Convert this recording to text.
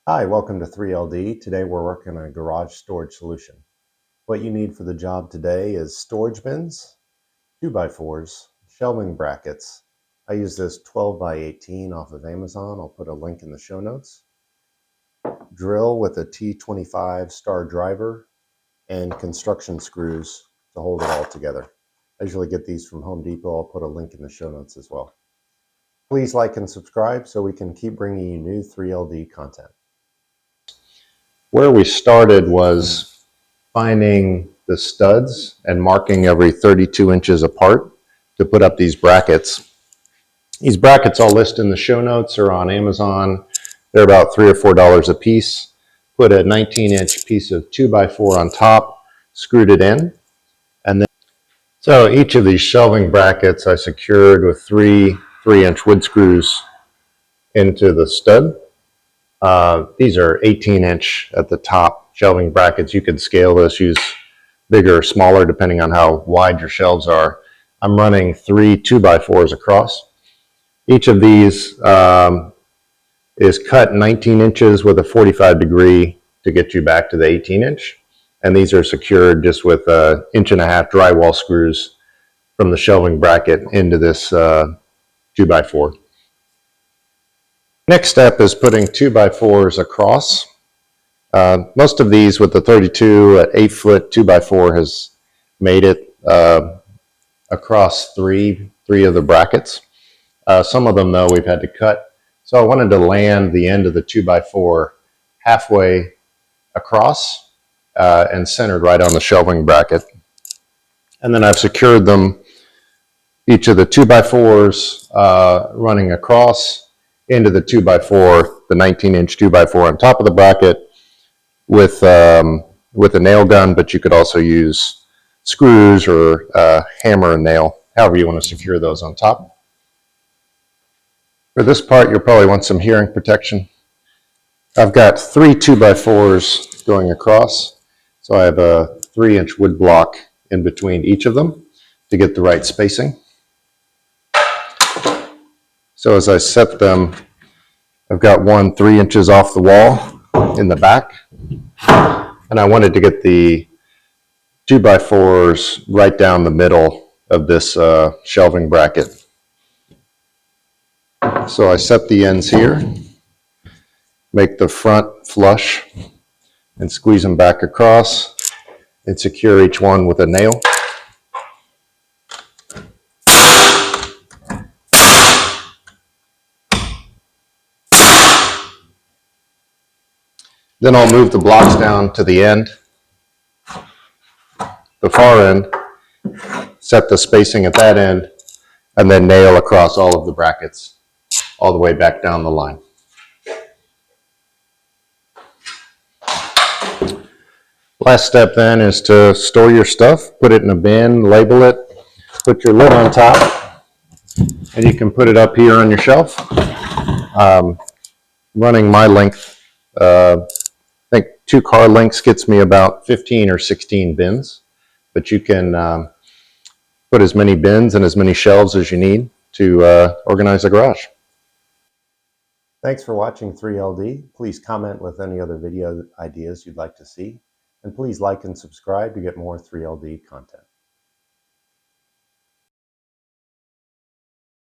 Hi, welcome to 3LD. Today we're working on a garage storage solution. What you need for the job today is storage bins, 2x4s, shelving brackets. I use this 12 by 18 off of Amazon. I'll put a link in the show notes. Drill with a T25 star driver and construction screws to hold it all together. I usually get these from Home Depot. I'll put a link in the show notes as well. Please like and subscribe so we can keep bringing you new 3LD content. Where we started was finding the studs and marking every 32 inches apart to put up these brackets. These brackets I'll list in the show notes or on Amazon. They're about $3 or $4 a piece. Put a 19-inch piece of 2x4 on top, screwed it in, and then so each of these shelving brackets I secured with three 3-inch wood screws into the stud. These are 18-inch at the top shelving brackets. You can scale this, use bigger or smaller depending on how wide your shelves are. I'm running 3 2x4s across. Each of these is cut 19 inches with a 45-degree to get you back to the 18-inch. And these are secured just with 1.5 inch drywall screws from the shelving bracket into this 2x4. Next step is putting 2x4s across. Most of these with the 32 at 8-foot 2x4 has made it across three of the brackets. Some of them though we've had to cut. So I wanted to land the end of the 2x4 halfway across and centered right on the shelving bracket. And then I've secured them, each of the 2x4s running across into the 2x4, the 19-inch 2x4 on top of the bracket with a nail gun, but you could also use screws or hammer and nail, however you want to secure those on top. For this part, you'll probably want some hearing protection. I've got 3 2x4s going across, so I have a 3-inch wood block in between each of them to get the right spacing. So as I set them, I've got one 3 inches off the wall in the back, and I wanted to get the 2x4s right down the middle of this shelving bracket. So I set the ends here, make the front flush, and squeeze them back across, and secure each one with a nail. Then I'll move the blocks down to the end, the far end, set the spacing at that end, and then nail across all of the brackets all the way back down the line. Last step then is to store your stuff, put it in a bin, label it, put your lid on top, and you can put it up here on your shelf. Running my length, I think 2 car lengths gets me about 15 or 16 bins, but you can put as many bins and as many shelves as you need to organize a garage. Thanks for watching 3LD. Please comment with any other video ideas you'd like to see, and please like and subscribe to get more 3LD content.